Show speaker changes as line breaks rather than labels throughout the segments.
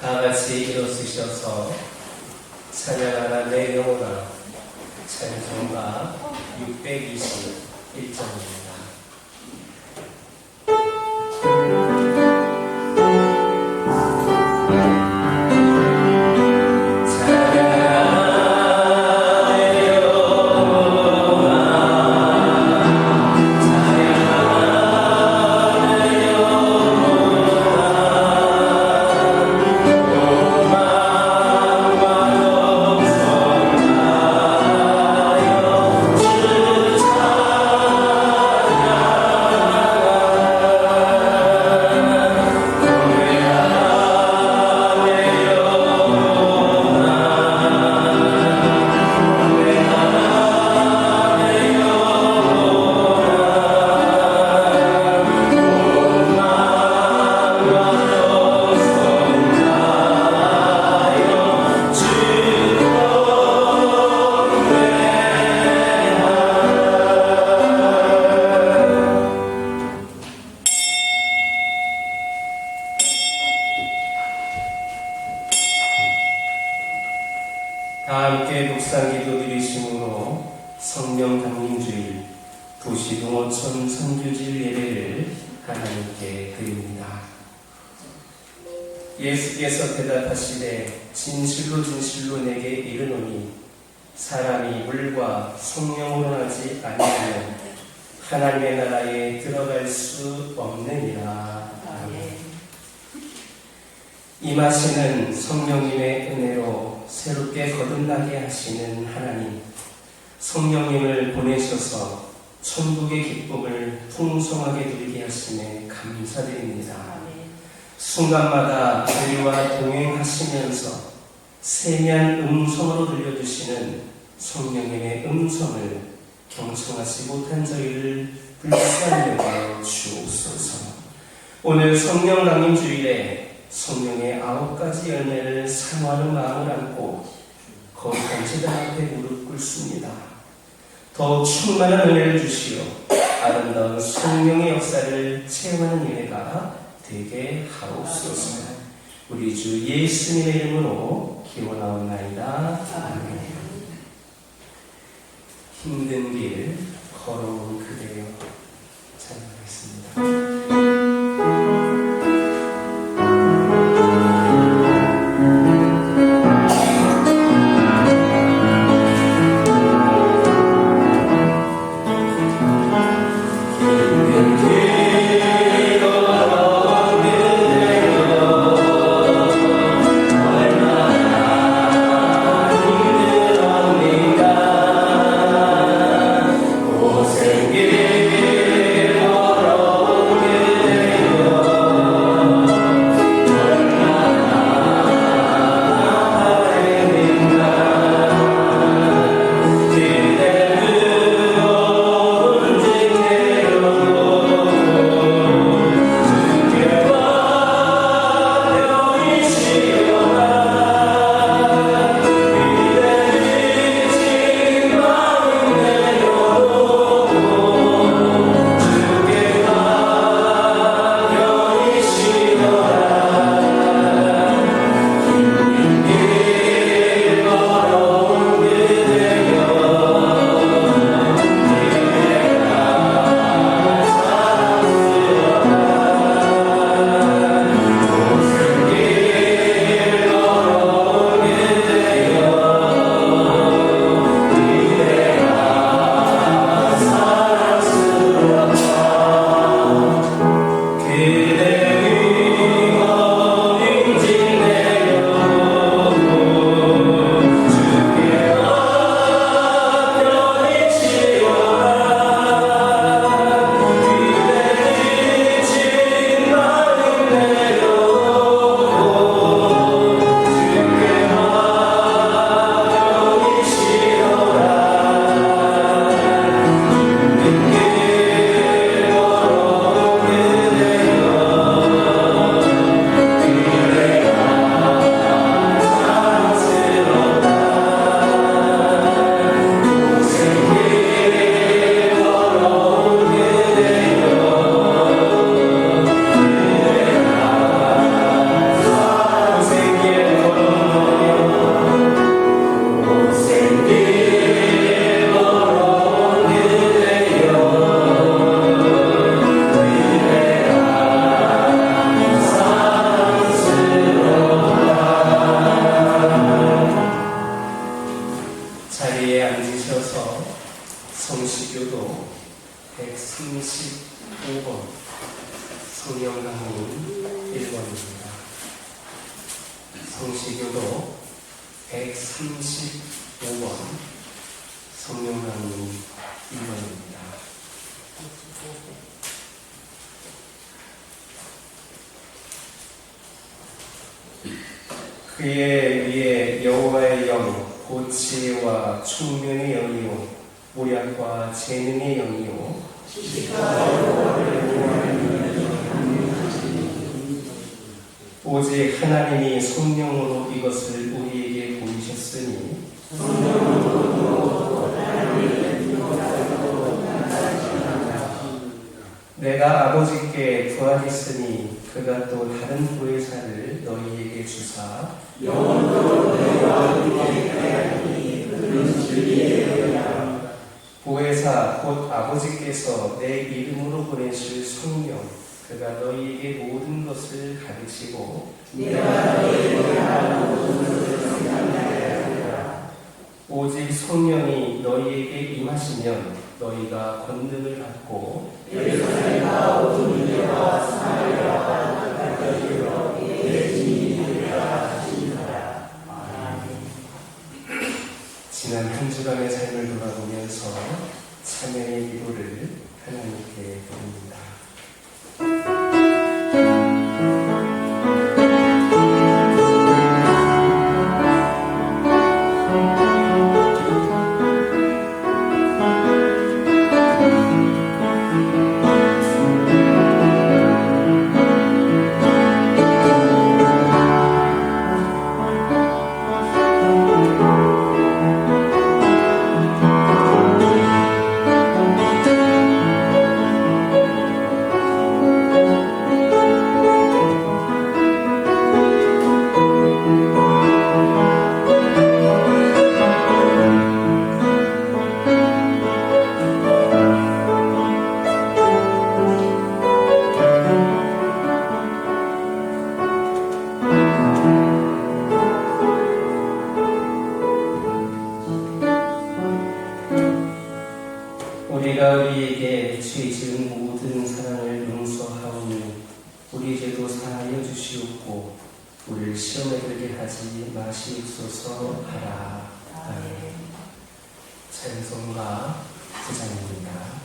다 같이 일어서셔서 찬양하라 내 영혼아, 찬송가 621장입니다. 다 함께 묵상기도 드리심으로 성령 강림주일 도시동어촌 선교질 예배를 하나님께 드립니다. 예수께서 대답하시되 진실로 진실로 내게 이르노니 사람이 물과 성령으로 하지 아니하면 하나님의 나라에 들어갈 수 없느니라. 아멘. 임하시는 성령님의 은혜로 새롭게 거듭나게 하시는 하나님, 성령님을 보내셔서 천국의 기쁨을 풍성하게 누리게 하심에 감사드립니다. 순간마다 우리와 동행하시면서 세미한 음성으로 들려주시는 성령님의 음성을 경청하지 못한 저희를 불쌍히 여겨 주옵소서. 오늘 성령 강림 주일에 성령의 9가지 열매를 사모하는 마음을 안고 거룩한 제단 앞에 무릎 꿇습니다. 더욱 충만한 은혜를 주시어 아름다운 성령의 역사를 체험하는 은혜가 되게 하옵소서. 우리 주 예수님의 이름으로 기원하옵나이다. 아멘. 힘든 길 걸어온 그대여 찬양하겠습니다.
고생길 걸어오게
성시교도 135번 성령하는 1번입니다. 그의 위에 여호와의 영, 곧 지혜와 총명의 영이요 모략과 재능의 영이요 오직 하나님이 성령으로 이것을 우리에게 보이셨으니 내가 아버지께 구하겠으니 그가 또 다른 보혜사를 너희에게 주사 보혜사 곧 아버지께서 내 이름으로 보내실 성령 그가 너희에게 모든 것을 가르치고 오직 성령이 너희에게 임하시면 너희가 권능을 받고 지난 한 주간의 삶을 돌아보면서 참회의 기도를 하나님께 드립니다. 우리가 우리에게 죄 지은 모든 사랑을 용서하오니 우리 죄도 사하여 주시옵고 우리를 시험에 들게 하지 마시옵소서 하라. 아멘. 찬송가 9장입니다.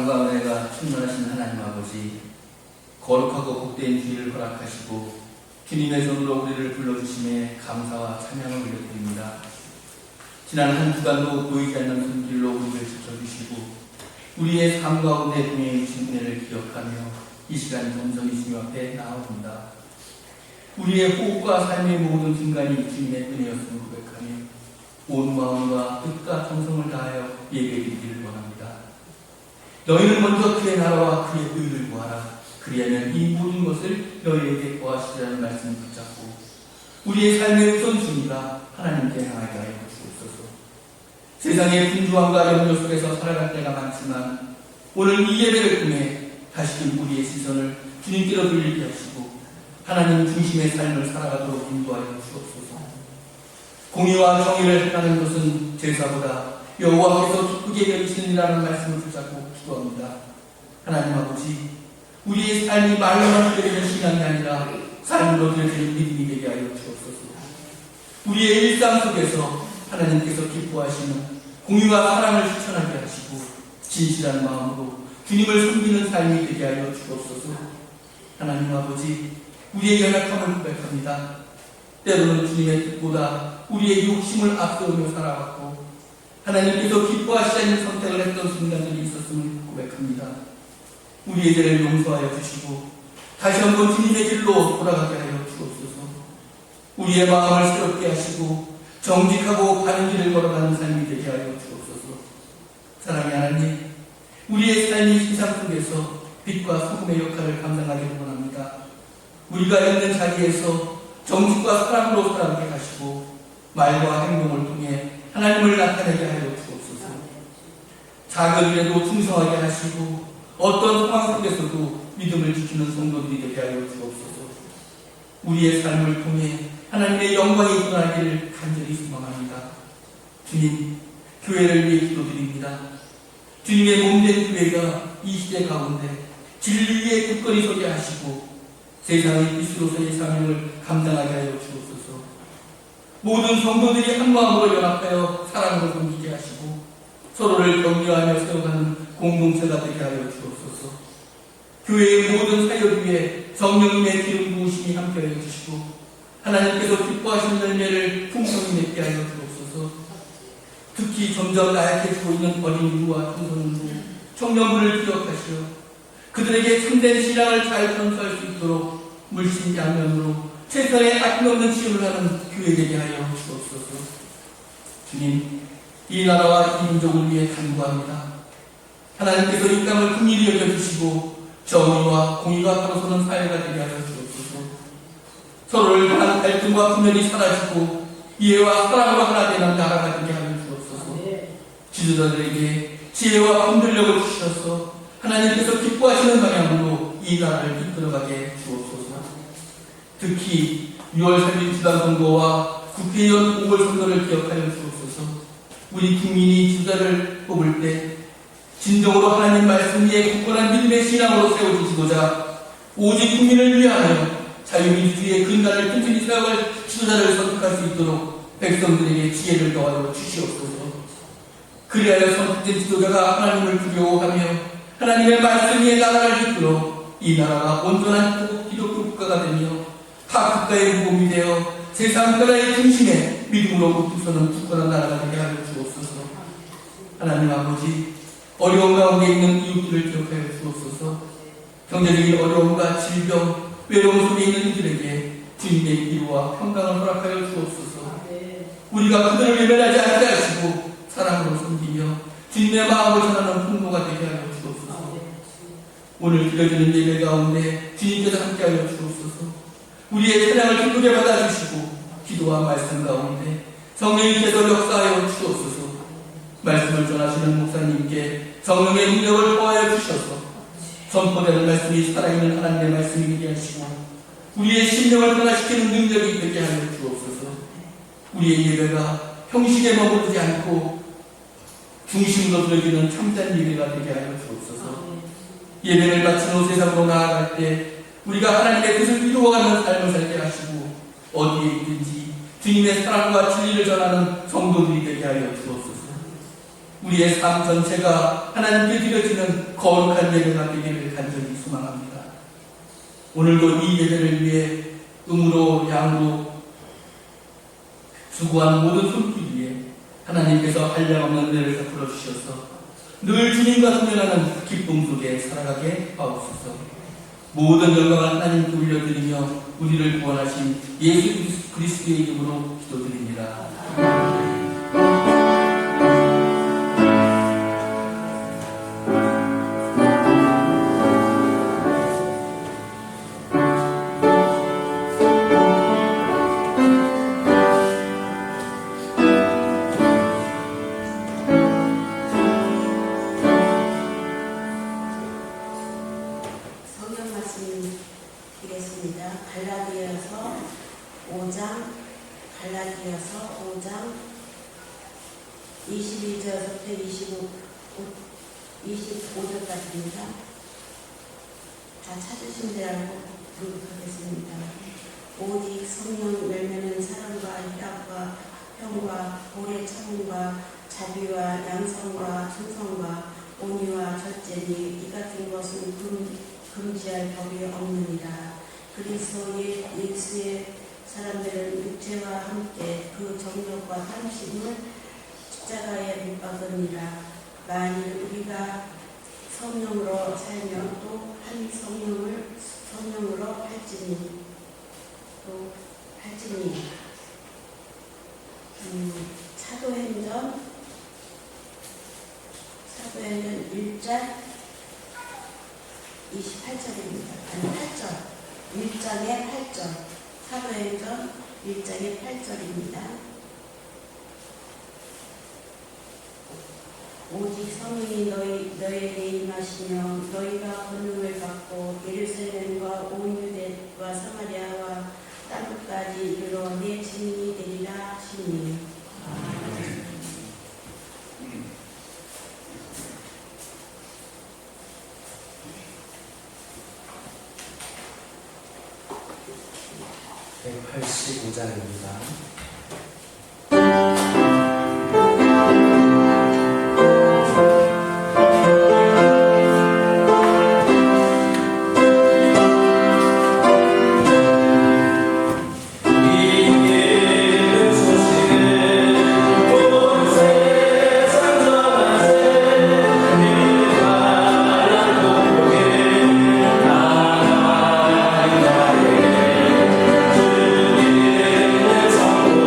사랑과 은혜가 충만하신 하나님 아버지, 거룩하고 복된 주일을 허락하시고 주님의 손으로 우리를 불러주심에 감사와 찬양을 올려드립니다. 지난 한 주간도 보이지 않는 손길로 우리를 지켜주시고 우리의 삶 가운데 동행해 주신 은혜를 기억하며 이 시간 점점 주님 앞에 나아옵니다. 우리의 호흡과 삶의 모든 순간이 주님의 은혜였음을 고백하며 온 마음과 뜻과 정성을 다하여 예배드리기를 원합니다. 너희는 먼저 그의 나라와 그의 의를 구하라. 그리하면 이 모든 것을 너희에게 구하시리라는 말씀을 붙잡고 우리의 삶의 우선순위가 하나님께 향하게 하여 주옵소서. 세상의 분주함과 염려 속에서 살아갈 때가 많지만 오늘 이 예배를 통해 다시금 우리의 시선을 주님께로 돌리게 하시고 하나님 중심의 삶을 살아가도록 인도하여 주옵소서. 공의와 정의를 행하는 것은 제사보다 여호와께서 기쁘게 여기시느니라는 말씀을 붙잡고 기도합니다. 하나님 아버지, 우리의 삶이 말로만 드려지는 신앙이 아니라 삶으로 드려지는 믿음이 되게 하여 주옵소서. 우리의 일상 속에서 하나님께서 기뻐하시는 공의와 사랑을 실천하게 하시고 진실한 마음으로 주님을 섬기는 삶이 되게 하여 주옵소서. 하나님 아버지, 우리의 연약함을 고백합니다. 때로는 주님의 뜻보다 우리의 욕심을 앞세우며 살아왔고 하나님께서 기뻐하시지 않는 선택을 했던 순간들이 있었음을 고백합니다. 우리의 죄를 용서하여 주시고 다시 한번 주님의 길로 돌아가게 하여 주옵소서. 우리의 마음을 새롭게 하시고 정직하고 바른 길을 걸어가는 삶이 되게 하여 주옵소서. 사랑의 하나님, 우리의 삶이 세상 속에서 빛과 소금의 역할을 감당하기를 원합니다. 우리가 있는 자리에서 정직과 사랑으로 살아가게 하시고 말과 행동을 통해 하나님을 나타내게 하여 주옵소서. 작은 일에도 충성하게 하시고 어떤 상황 속에서도 믿음을 지키는 성도들이 되게 하여 주옵소서. 우리의 삶을 통해 하나님의 영광이 드러나기를 간절히 소망합니다. 주님, 교회를 위해 기도드립니다. 주님의 몸된 교회가 이 시대 가운데 진리 위에 굳건히 서게 하시고 세상의 빛으로서의 사명을 감당하게 하여 주옵소서. 모든 성도들이 한 마음으로 연합하여 사랑으로 섬기게 하시고 서로를 격려하며 세워가는 공동체가 되게 하여 주옵소서. 교회의 모든 사역 위에 성령님의 기름 부으심이 함께하여 주시고 하나님께서 기뻐하시는 열매를 풍성히 맺게 하여 주옵소서. 특히 점점 나약해지고 있는 어린이와 청소년들, 청년부를 기억하시어 그들에게 참된 신앙을 잘 전수할 수 있도록 물심양면으로 최선의 아낌없는 치유를 하는 교회되게 하여 주옵소서. 주님, 이 나라와 이 민족을 위해 간구합니다. 하나님께서 이 땅을 긍휼히 여겨주시고 정의와 공의가 바로 서는 사회가 되게 하여 주옵소서. 서로를 향한 갈등과 분열이 사라지고 이해와 사랑으로 하나 되는 나라가 되게 하여 주옵소서. 지도자들에게 지혜와 분별력을 주셔서 하나님께서 기뻐하시는 방향으로 이 나라를 이끌어가게 주옵소서. 특히 6월 3일 지방선거와 국회의원 보궐선거를 기억하여 주옵소서. 우리 국민이 지도자를 뽑을 때 진정으로 하나님 말씀 위에 굳건한 믿음의 신앙으로 세워주시고자 오직 국민을 위하여 자유민주주의의 근간을 튼튼히 세워갈 지도자를 선택할 수 있도록 백성들에게 지혜를 더하여 주시옵소서. 그리하여 선택된 지도자가 하나님을 두려워하며 하나님의 말씀 위에 나라를 이끌어 이 나라가 온전한 기독교 국가가 되며 각 국가의 모범이 되어 세상 나라의 중심에 믿음으로 붙서는 굳건한 나라가 되게 하여 주옵소서. 하나님 아버지, 어려움 가운데 있는 이웃들을 기억하여 주옵소서. 경제적인 어려움과 질병, 외로움 속에 있는 이들에게 주님의 기도와 평강을 허락하여 주옵소서. 우리가 그들을 외면하지 않게 하시고 사랑으로 섬기며 주님의 마음을 전하는 풍모가 되게 하여 주옵소서. 오늘 드려지는 예배 가운데 주님께서 함께하여 주옵소서. 우리의 찬양을 기쁘게 받아주시고 기도와 말씀 가운데 성령님께서 역사하여 주옵소서. 말씀을 전하시는 목사님께 성령의 능력을 더하여 주셔서 선포되는 말씀이 살아있는 하나님의 말씀이 되게 하시고 우리의 심령을 변화시키는 능력이 되게 하여 주옵소서. 우리의 예배가 형식에 머무르지 않고 중심으로 들어지는 참된 예배가 되게 하여 주옵소서. 예배를 마친 후 세상으로 나아갈 때 우리가 하나님의 뜻을 이루어가는 삶을 살게 하시고 어디에 있든지 주님의 사랑과 진리를 전하는 성도들이 되게 하여 주옵소서. 우리의 삶 전체가 하나님께 드려지는 거룩한 예배가 되기를 간절히 소망합니다. 오늘도 이 예배를 위해 음으로 양으로 수고한 모든 손길 위에 하나님께서 한량없는 은혜를 베풀어 주셔서 늘 주님과 동행하는 기쁨 속에 살아가게 하옵소서. 모든 영광을 하나님께 올려드리며 우리를 구원하신 예수 그리스도의 이름으로 기도드립니다.
성경 말씀 드리겠습니다. 갈라디아서 5장 21절부터 25절까지입니다. 다 찾으신 대로 교육하겠습니다. 오직 성령 열매는 사랑과 희락과 평과 오래 참음과 자비와 양성과 충성과 온유와 절제니 이 같은 것은 금지할 법이 없느니라. 그리스도 예수의 사람들은 육체와 함께 그 정욕과 탐심을 십자가에 못 박으니라. 만일 우리가 성령으로 살면 또 한 성령으로 할지니 사도행전 1장 28절입니다. 아니 8절. 1장의 8절. 사도행전 1장의 8절입니다. 오직 성령이 너에게 임하시며 너희가 권능을 받고 예루살렘과 온 유대와 사마리아와 땅끝까지 이르러 내 증인이 되리라 하시니.
네, 185장입니다.
주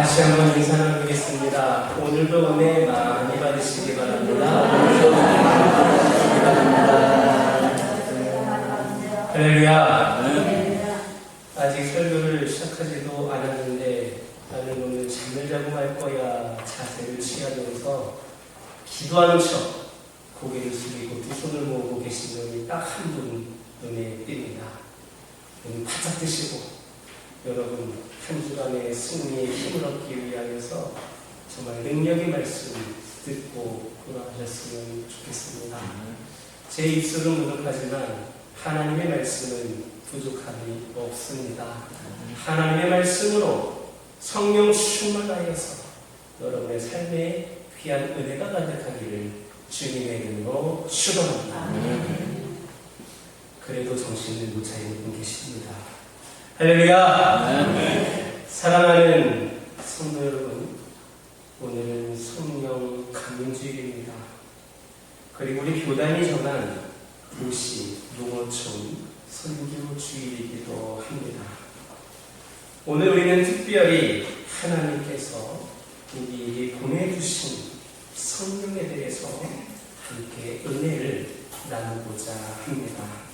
다시 한번 인사 나누겠습니다. 오늘도 은혜 많이 받으시기 바랍니다. 할렐루야. 아직 설교를 시작하지도 않았는데 나는 오늘 잠을 자고 말 거야 자세를 취하면서 기도하는 척 고개를 숙이고 두 손을 모으고 계신 분이 딱 한 분 눈에 띕니다. 눈 바짝 뜨시고 여러분 한 주간의 승리에 힘을 얻기 위하여서 정말 능력의 말씀 듣고 돌아가셨으면 좋겠습니다. 제 입술은 부족하지만 하나님의 말씀은 부족함이 없습니다. 하나님의 말씀으로 성령 충만하여서 여러분의 삶에 귀한 은혜가 가득하기를 주님의 이름으로 축원합니다. 그래도 정신을 못 차리는 분 계십니다. 할렐루야. 사랑하는 성도 여러분, 오늘은 성령 강림주일입니다. 그리고 우리 교단이 정한 도시 농어촌 선교주일이기도 합니다. 오늘 우리는 특별히 하나님께서 우리에게 보내주신 성령에 대해서 함께 은혜를 나누고자 합니다.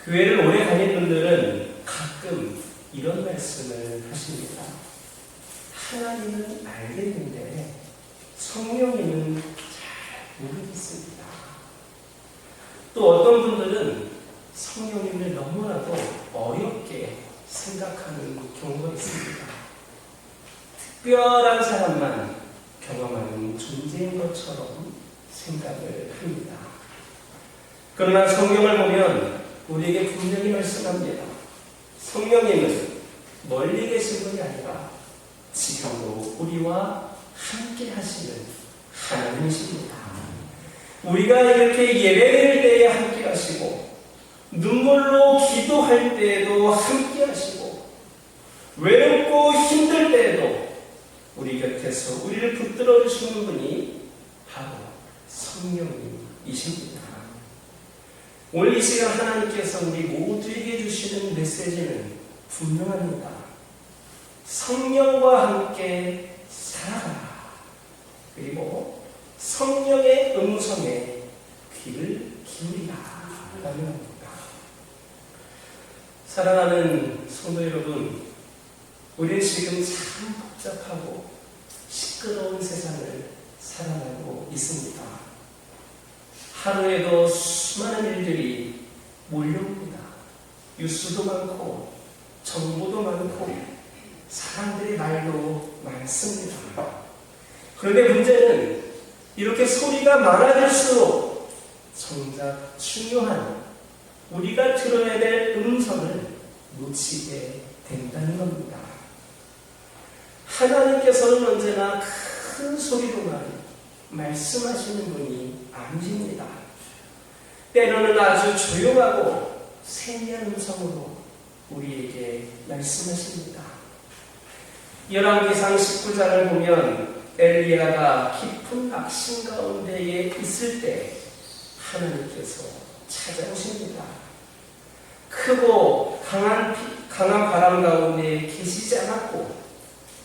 교회를 오래 다닌 분들은 가끔 이런 말씀을 하십니다. 하나님은 알겠는데 성령님은 잘 모르겠습니다. 또 어떤 분들은 성령님을 너무나도 어렵게 생각하는 경우가 있습니다. 특별한 사람만 경험하는 존재인 것처럼 생각을 합니다. 그러나 성경을 보면 우리에게 분명히 말씀합니다. 성령님은 멀리 계신 분이 아니라 지금도 우리와 함께 하시는 하나님이십니다. 우리가 이렇게 예배드릴 때에 함께 하시고 눈물로 기도할 때에도 함께 하시고 외롭고 힘들 때에도 우리 곁에서 우리를 붙들어 주시는 분이 바로 성령님이십니다. 오늘 이 시간 하나님께서 우리 모두에게 주시는 메시지는 분명합니다. 성령과 함께 살아가라. 그리고 성령의 음성에 귀를 기울이라 라는 겁니다. 사랑하는 성도 여러분, 우리는 지금 참 복잡하고 시끄러운 세상을 살아가고 있습니다. 하루에도 수많은 일들이 몰려옵니다. 뉴스도 많고 정보도 많고 사람들의 말도 많습니다. 그런데 문제는 이렇게 소리가 많아질수록 정작 중요한 우리가 들어야 될 음성을 놓치게 된다는 겁니다. 하나님께서는 언제나 큰 소리로만 말씀하시는 분이 아니십니다. 때로는 아주 조용하고 세미한 음성으로 우리에게 말씀하십니다. 열왕기상 19장을 보면 엘리야가 깊은 낙심 가운데에 있을 때 하나님께서 찾아오십니다. 크고 강한 바람 가운데 계시지 않았고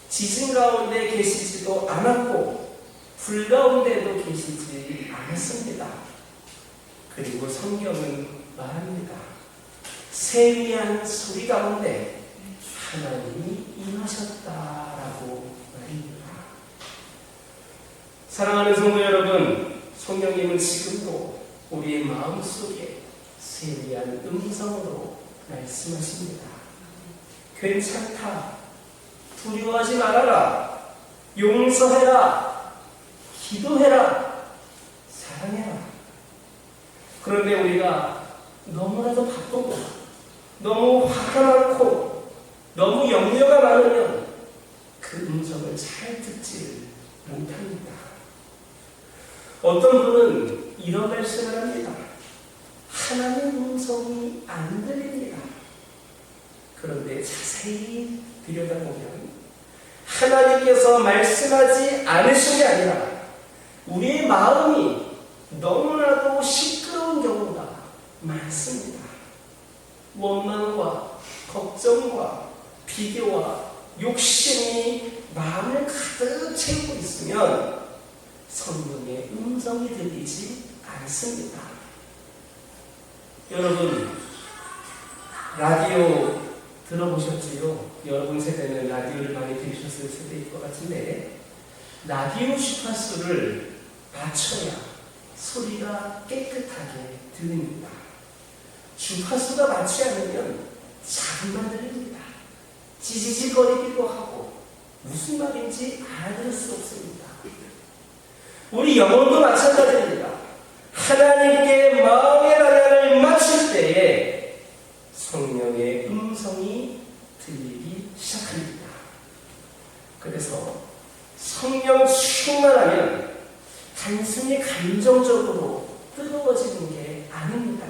지진 가운데 계시지도 않았고 불 가운데도 계시지 않았습니다. 그리고 성경은 말합니다. 세미한 소리 가운데 하나님이 임하셨다라고 말입니다. 사랑하는 성도 여러분, 성령님은 지금도 우리의 마음속에 세미한 음성으로 말씀하십니다. 괜찮다. 두려워하지 말아라. 용서해라. 기도해라. 사랑해라. 그런데 우리가 너무나도 바쁘고 너무 화가 많고 너무 염려가 많으면 그 음성을 잘 듣지 못합니다. 어떤 분은 이런 말씀을 합니다. 하나님의 음성이 안 들립니다. 그런데 자세히 들여다보면 하나님께서 말씀하지 않으신 게 아니라 우리의 마음이 너무나도 시끄러운 경우가 많습니다. 원망과 걱정과 비교와 욕심이 마음을 가득 채우고 있으면 성령의 음성이 들리지 않습니다. 여러분, 라디오 들어보셨지요? 여러분 세대는 라디오를 많이 들으셨을 세대일 것 같은데, 라디오 주파수를 맞춰야 소리가 깨끗하게 들립니다. 주파수가 맞지 않으면 자극만 들립니다. 지지직거리기도 하고 무슨 말인지 알아들을 수 없습니다. 우리 영혼도 마찬가지입니다. 하나님께 마음의 방향을 맞출 때에 성령의 음성이 들리기 시작합니다. 그래서 성령 충만하면 단순히 감정적으로 뜨거워지는 게 아닙니다.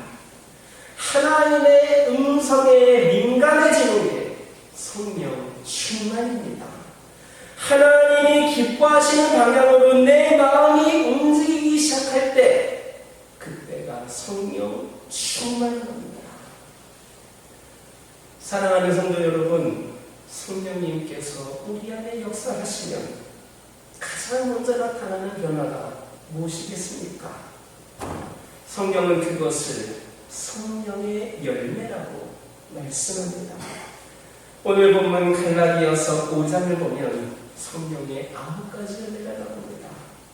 하나님의 음성에 민감해지는 게 성령 충만입니다. 하나님이 기뻐하시는 방향으로 내 마음이 움직이기 시작할 때 그때가 성령 충만인 겁니다. 사랑하는 성도 여러분, 성령님께서 우리 안에 역사하시면 가장 먼저 나타나는 변화가 무엇이겠습니까? 성경은 그것을 성령의 열매라고 말씀합니다. 오늘 본문 갈라디아서 5장을 보면 성령의 9가지 열매가 나옵니다.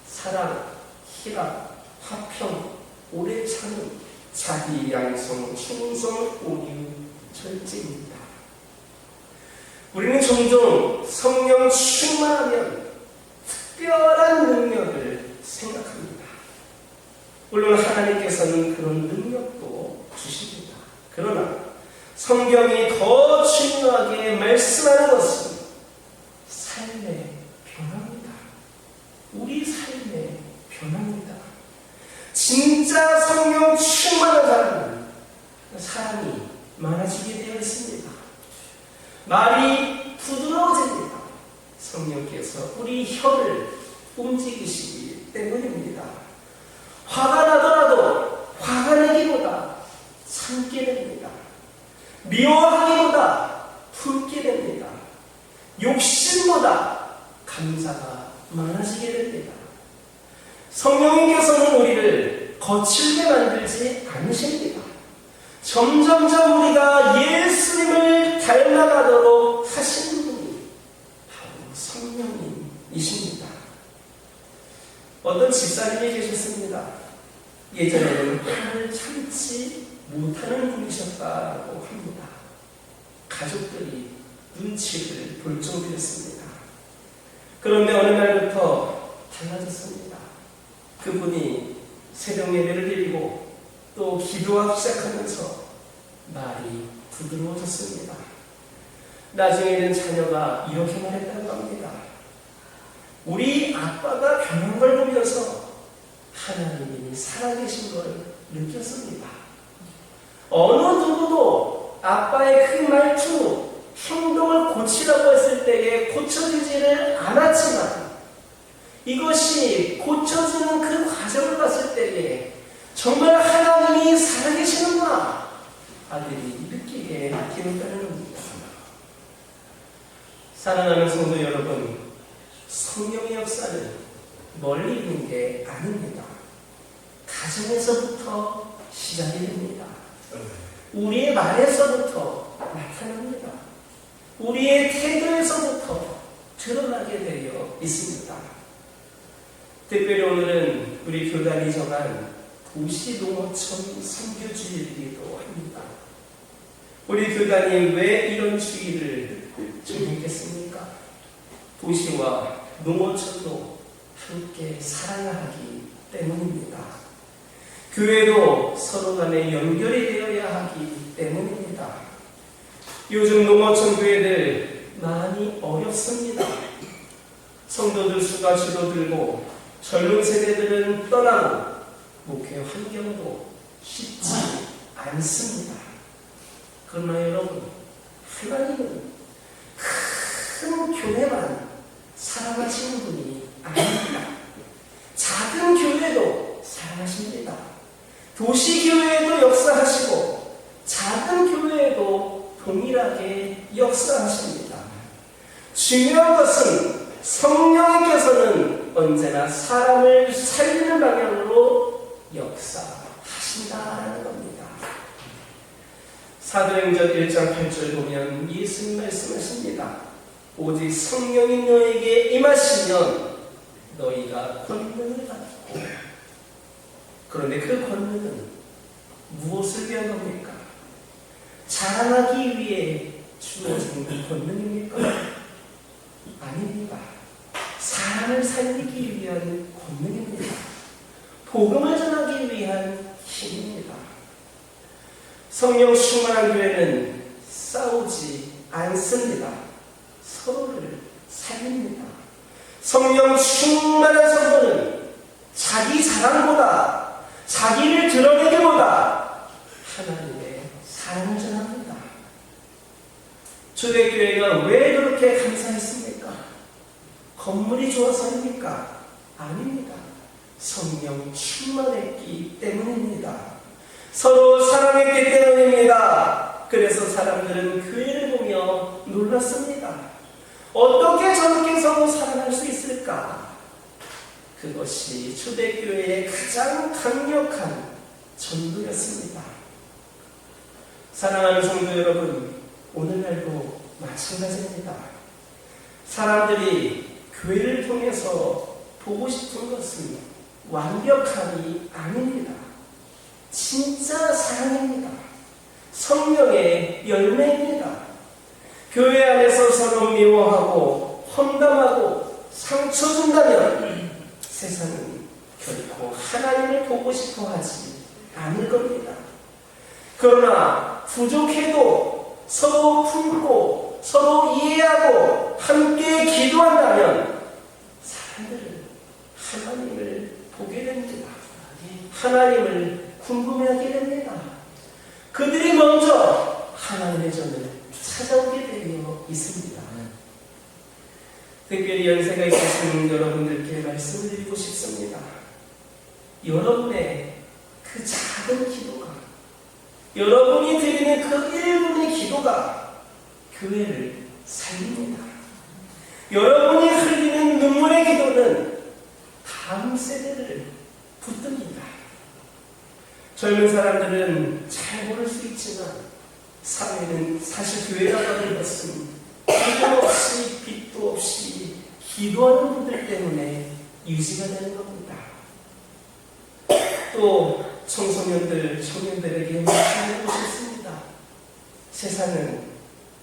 사랑, 희락, 화평, 오래 참음, 자비, 양성, 충성, 온유, 절제입니다. 우리는 종종 성령 충만하면 특별한 능력을 생각합니다. 물론 하나님께서는 그런 능력도 주십니다. 그러나 성경이 더 중요하게 말씀하는 것은 삶의 변화입니다. 우리 삶의 변화입니다. 진짜 성령 충만한 사람은 사람이 많아지게 되어 있습니다. 말이 부드러워집니다. 성령께서 우리 혀를 움직이시기 때문입니다. 화가 나더라도 화가 내기보다 참게 됩니다. 미워하기보다 품게 됩니다. 욕심보다 감사가 많아지게 됩니다. 성령님께서는 우리를 거칠게 만들지 않으십니다. 점점점 우리가 예수님을 닮아가도록 하시는 분이 바로 성령님이십니다. 어떤 집사님이 계셨습니다. 예전에는 화를 참지 못하는 분이셨다고 합니다. 가족들이 눈치를 볼 정도였습니다. 그런데 어느 날부터 달라졌습니다. 그분이 새벽 예배를 드리고 또 기도하기 시작하면서 말이 부드러워졌습니다. 나중에는 자녀가 이렇게 말했다고 합니다. 우리 아빠가 변한 걸 보면서 하나님이 살아계신 걸 느꼈습니다. 어느 누구도 아빠의 그 말투, 행동을 고치라고 했을 때에 고쳐지지를 않았지만 이것이 고쳐지는 그 과정을 봤을 때에 정말 하나님이 살아계시는구나 아들이 느끼게 되었다는 겁니다. 사랑하는 성도 여러분, 성령의 역사는 멀리 있는 게 아닙니다. 가정에서부터 시작이 됩니다. 우리의 말에서부터 나타납니다. 우리의 태도에서부터 드러나게 되어 있습니다. 특별히 오늘은 우리 교단이 정한 도시농어촌 선교주일이기도 합니다. 우리 교단이 왜 이런 주일을 정했겠습니까? 도시와 농어촌도 함께 사랑하기 때문입니다. 교회도 서로 간에 연결이 되어야 하기 때문입니다. 요즘 농어촌 교회들 많이 어렵습니다. 성도들 수가 줄어들고 젊은 세대들은 떠나고 목회 환경도 쉽지 않습니다. 그러나 여러분, 하나님은 큰 교회만 사랑하시는 분이 아닙니다. 작은 교회도 사랑하십니다. 도시교회에도 역사하시고 작은 교회에도 동일하게 역사하십니다. 중요한 것은 성령님께서는 언제나 사람을 살리는 방향으로 역사하신다라는 겁니다. 사도행전 1장 8절 보면 예수님 말씀하십니다. 오직 성령이 너에게 임하시면 너희가 권능을 받고, 그런데 그 권능은 무엇을 위한 겁니까? 자랑하기 위해 주어진 권능입니까? 아닙니다. 사람을 살리기 위한 권능입니다. 복음을 전하기 위한 힘입니다. 성령 충만한 교회는 싸우지 않습니다. 서로를 살립니다. 성령 충만한 성도는 자기 자랑보다, 자기를 드러내기보다 하나님의 사랑을 전합니다. 초대교회가 왜 그렇게 감사했습니까? 건물이 좋아서입니까? 아닙니다. 성령 충만했기 때문입니다. 서로 사랑했기 때문입니다. 그래서 사람들은 교회를 보며 놀랐습니다. 어떻게 저렇게 서로 사랑할 수 있을까? 그것이 초대교회의 가장 강력한 전도였습니다. 사랑하는 성도 여러분, 오늘날도 마찬가지입니다. 사람들이 교회를 통해서 보고 싶은 것은 완벽함이 아닙니다. 진짜 사랑입니다. 성령의 열매입니다. 교회 안에서 서로 미워하고 험담하고 상처 준다면 세상은 결코 하나님을 보고 싶어 하지 않을 겁니다. 그러나 부족해도 서로 품고 서로 이해하고 함께 기도한다면 사람들은 하나님을 보게 됩니다. 하나님을 궁금해하게 됩니다. 그들이 먼저 하나님의 전을 찾아오게 되어 있습니다. 특별히 연세가 있으신 여러분들께 말씀을 드리고 싶습니다. 여러분의 그 작은 기도가, 여러분이 드리는 그 1분의 기도가 교회를 살립니다. 여러분이 흘리는 눈물의 기도는 다음 세대를 붙듭니다. 젊은 사람들은 잘 모를 수 있지만 사회는, 사실 교회라고 하는 것은 빚도 없이 빚도 없이 기도하는 분들 때문에 유지가 되는 겁니다. 또 청소년들, 청년들에게 말씀드리고 싶습니다. 세상은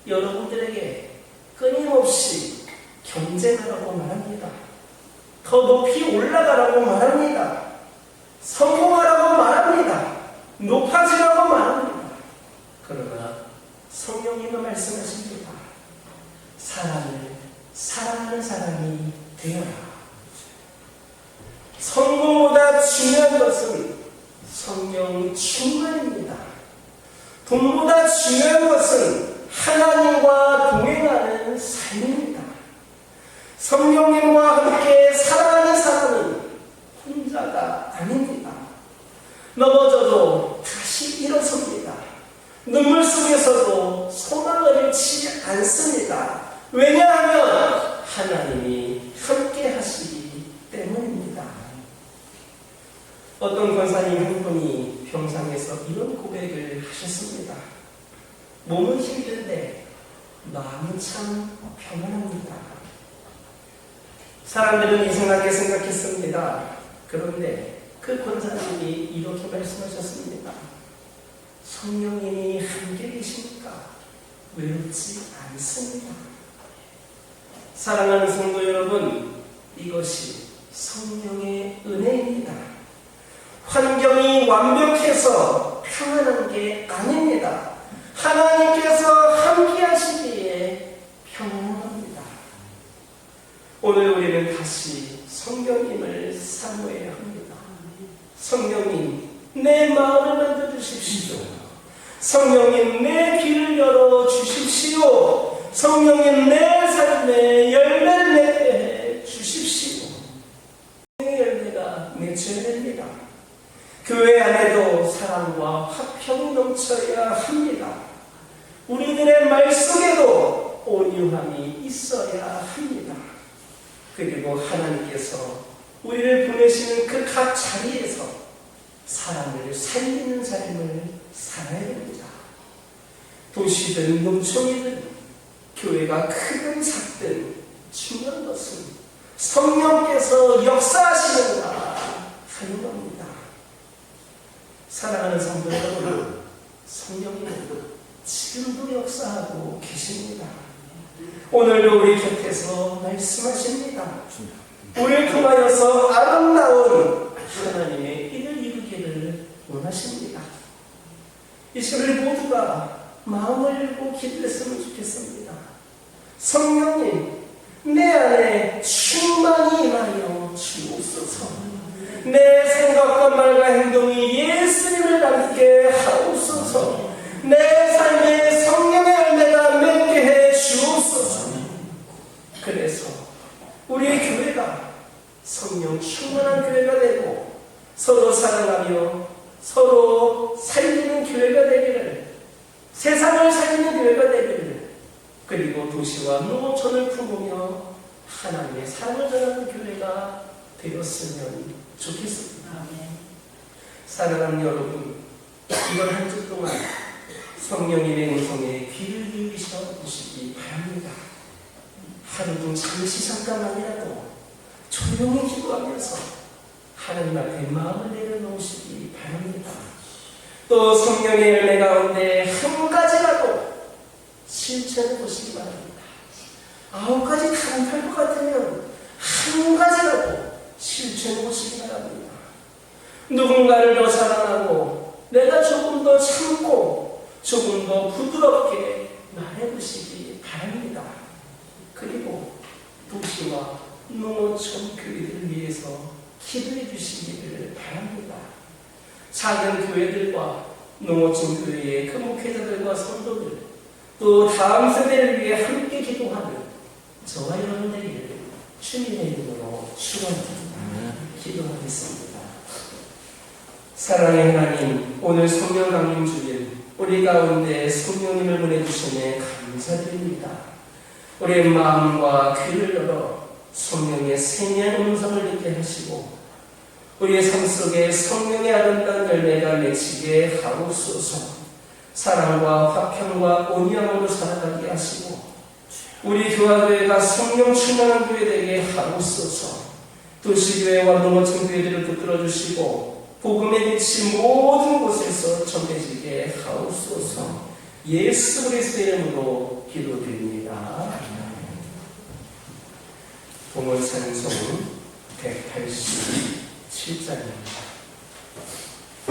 여러분들에게 끊임없이 경쟁하라고 말합니다. 더 높이 올라가라고 말합니다. 성공하라고 말합니다. 높아지라고 말합니다. 그러나 성령님은 말씀하십니다. 사람을 사랑하는 사람이 되어라. 성공보다 중요한 것은 성령 충만입니다. 돈보다 중요한 것은 하나님과 동행하는 삶입니다. 성령님과 함께 사랑하는 사람은 혼자가 아닙니다. 넘어져도 다시 일어섭니다. 눈물 속에서도 소망을 잃지 않습니다. 왜냐하면 하나님이 함께 하시기 때문입니다. 어떤 권사님 한 분이 평상에서 이런 고백을 하셨습니다. 몸은 힘든데 마음은 참 평안합니다. 사람들은 이상하게 생각했습니다. 그런데 그 권사님이 이렇게 말씀하셨습니다. 성령님이 함께 계시니까 외롭지 않습니다. 사랑하는 성도 여러분, 이것이 성령의 은혜입니다. 환경이 완벽해서 평안한 게 아닙니다. 하나님께서 함께 하시기에 평안한 겁니다. 오늘 우리는 다시 성령님을 사모해야 합니다. 성령님, 내 마음을 만들어주십시오. 성령님, 내 귀를 열어주십시오. 성령님, 내 삶에 열매를 맺게 해주십시오. 성령의 열매가 맺혀야 됩니다. 교회 안에도 사랑과 화평이 넘쳐야 합니다. 우리들의 말 속에도 온유함이 있어야 합니다. 그리고 하나님께서 우리를 보내시는 그 각 자리에서 사람을 살리는 삶을 살아야 됩니다. 도시든 농촌이든 교회가 크든 작든 중요한 것은 성령께서 역사하시는가 하는 겁니다. 사랑하는 성도 여러분, 성령님은 지금도 역사하고 계십니다. 오늘도 우리 곁에서 말씀하십니다. 우리를 통하여서 아름다운 하나님의 일을 이루기를 원하십니다. 이 시간 우리 모두가 마음을 열고 기도했으면 좋겠습니다. 성령님, 내 안에 충만히 임하여 주옵소서. 내 생각과 말과 행동이 예수님을 닮게 하옵소서. 내 삶에 성령의 열매가 맺게 해 주옵소서. 그래서 우리 교회가 성령 충만한 교회가 되고 서로 사랑하며 서로 살리는 교회가 되기를, 세상을 살리는 교회가 되기를, 그리고 도시와 농촌을 품으며 하나님의 사랑을 전하는 교회가 되었으면 좋겠습니다. 사랑하는 여러분, 이번 한 주 동안 성령님의 음성에 귀를 기울이셔 보시기 바랍니다. 하루도 잠깐만이라도 조용히 기도하면서 하나님 앞에 마음을 내려놓으시기 바랍니다. 또 성령의 열매 가운데 한 가지라도 실천해 보시기 바랍니다. 9가지 다 안 될 것 같으면 한 가지라도 실천해 보시기 바랍니다. 누군가를 더 사랑하고 내가 조금 더 참고 조금 더 부드럽게 말해보시기 바랍니다. 그리고 도시와 농어촌 교회들을 위해서 기도해 주시기를 바랍니다. 작은 교회들과 농어촌 교회의 그 목회자들과 성도들, 또 다음 세대를 위해 함께 기도하는 저와 여러분들에게 주님의 이름으로 축원합니다. 기도하겠습니다. 사랑의 하나님, 오늘 성령 강림 주일 우리 가운데 성령님을 보내주시네 감사드립니다. 우리의 마음과 귀를 열어 성령의 생명의 음성을 듣게 하시고 우리의 삶 속에 성령의 아름다운 열매가 맺히게 하옵소서. 사랑과 화평과 온유함으로 살아가게 하시고 우리 교회가 성령 충만한 교회 되게 하옵소서. 도시교회와 농어촌 교회들을 붙들어 주시고 복음의 빛이 모든 곳에서 전해지게 하옵소서. 예수 그리스도의 이름으로 기도드립니다. 봉헌찬송 187장입니다.
오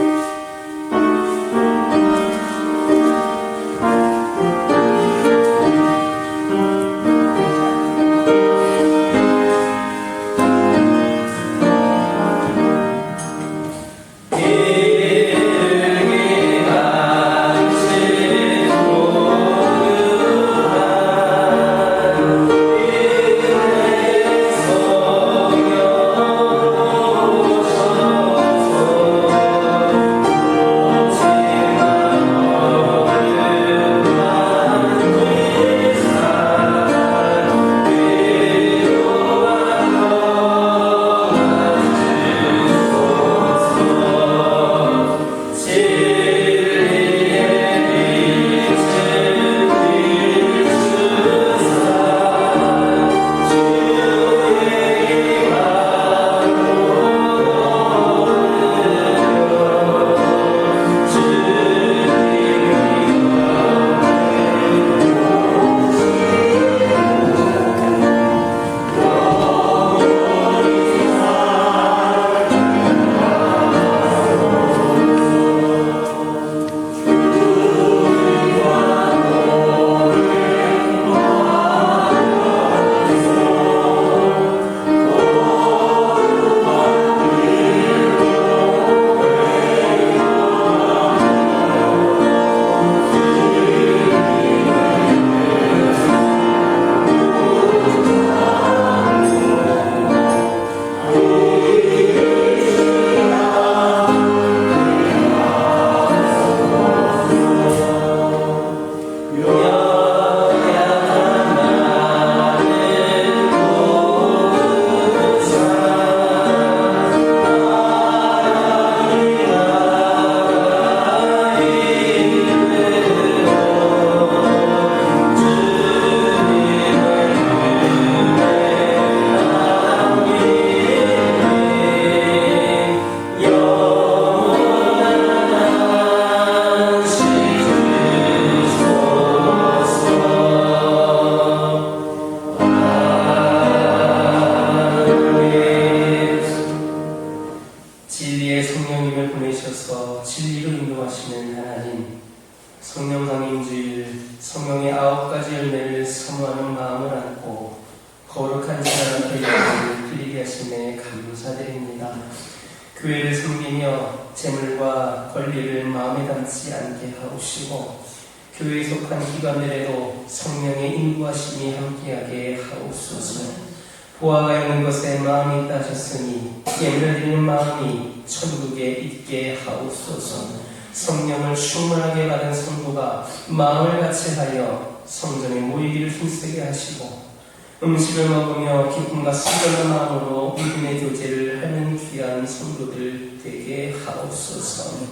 거룩한 사람 앞에 영광을 드리게 하심에 감사드립니다. 교회를 섬기며 재물과 권리를 마음에 담지 않게 하옵시고 교회에 속한 기관들에도 성령의 인도하심이 함께하게 하옵소서. 보아가 있는 것에 마음이 있다 하셨으니 예물을 드리는 마음이 천국에 있게 하옵소서. 성령을 충만하게 받은 성도가 마음을 같이하여 성전에 모이기를 힘쓰게 하시고 음식을 먹으며 기쁨과 순전한 마음으로 믿음의 교제를 하는 귀한 성도들 되게 하옵소서.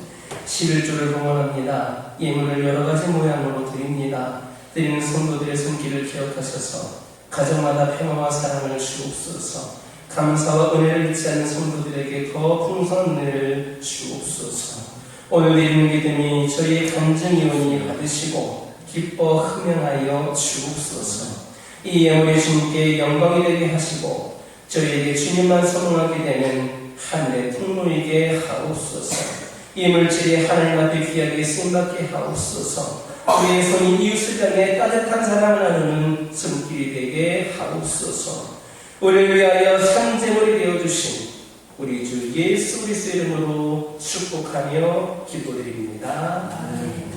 11조를 봉헌합니다. 예물을 여러 가지 모양으로 드립니다. 드리는 성도들의 손길을 기억하셔서 가정마다 평화와 사랑을 주옵소서. 감사와 은혜를 잊지 않는 성도들에게 더 풍성한 은혜를 주옵소서. 오늘 드리는 믿음이 저희의 간증 이원이 받으시고 기뻐 흠양하여 주옵소서. 이 예물이 주님께 영광이 되게 하시고 저희에게 주님만 선언하게 되는 하늘의 통로이게 하옵소서. 이 물질이 하나님 앞에 귀하게 쓰임받게 하옵소서. 우리의 손이 이웃을 향해 따뜻한 사랑을 나누는 손길이 되게 하옵소서. 우리를 위하여 산재물이 되어주신 우리 주 예수 그리스도 이름으로 축복하며 기도드립니다. 아멘.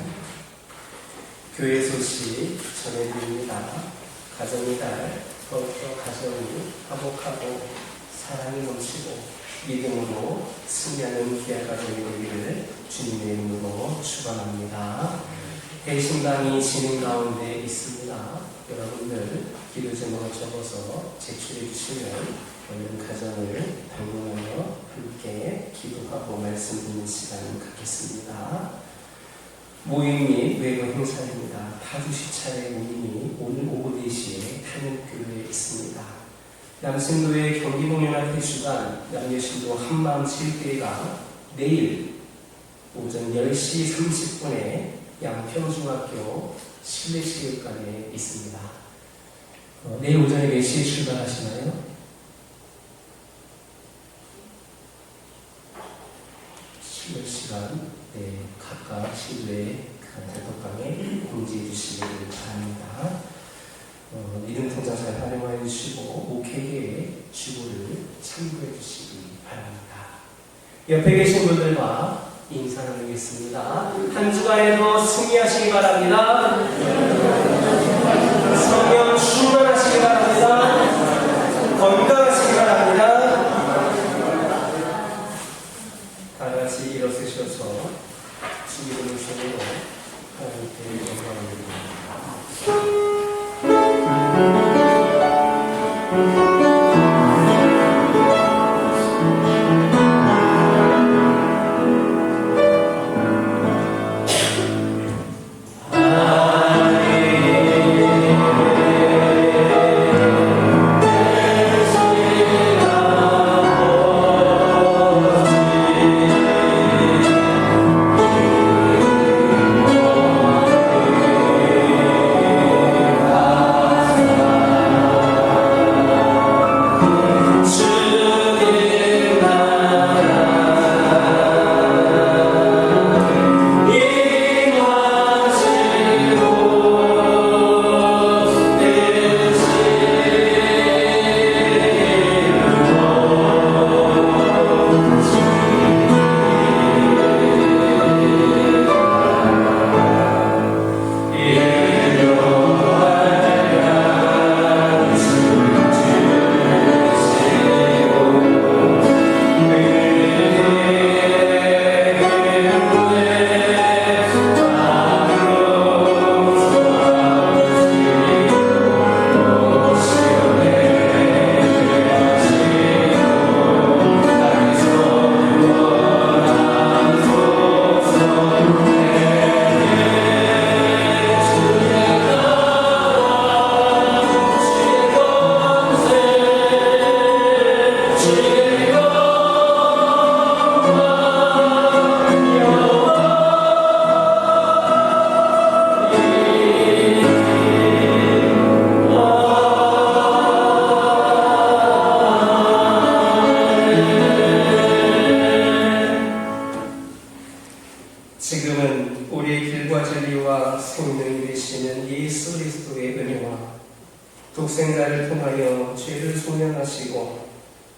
교회 소식 전해드립니다. 가정의 달 더욱더 가정이 화목하고 사랑이 넘치고 믿음으로 승리하는 귀한 가정이 되기를 주님의 이름으로 축원합니다. 대신당이 진행 가운데 있습니다. 여러분들 기도 제목을 적어서 제출해 주시면 오늘 가정을 방문하며 함께 기도하고 말씀 듣는 시간 갖겠습니다. 모임 및 외부 행사입니다. 파주시 차례 모임이 오늘 오후 4시에 탄육교회에 있습니다. 남신도의 경기공연학회 주간 남녀신도 한마음 체육대회가 내일 오전 10시 30분에 양평중학교 실내체육관에 있습니다. 내일 오전에 몇 시에 출발하시나요? 실내 시간 각각 실내 단톡방에 공지해 주시기를 바랍니다. 믿음 통장사를 활용하여 주시고 목회계의 주보를 참고해 주시기 바랍니다. 옆에 계신 분들과 인사 나누겠습니다. 한 주간에도 승리하시기 바랍니다. 성령 충만하시기 바랍니다. 건강하시기 바랍니다. 다 같이 일어서셔서 주기도를 주시고 하나님께 영광을 드립니다. 통하여 죄를 소멸하시고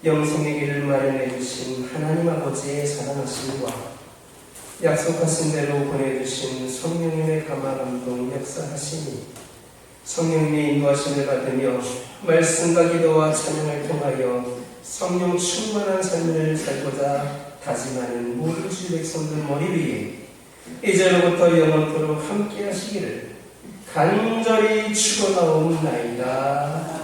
영생의 길을 마련해 주신 하나님 아버지의 사랑하심과 약속하신 대로 보내주신 성령님의 감화 감동 역사하시니 성령님의 인도하심을 받으며 말씀과 기도와 찬양을 통하여 성령 충만한 삶을 살고자 다짐하는 모든 주의 백성들 머리 위에 이제로부터 영원토록 함께 하시기를 간절히 축원하옵나이다.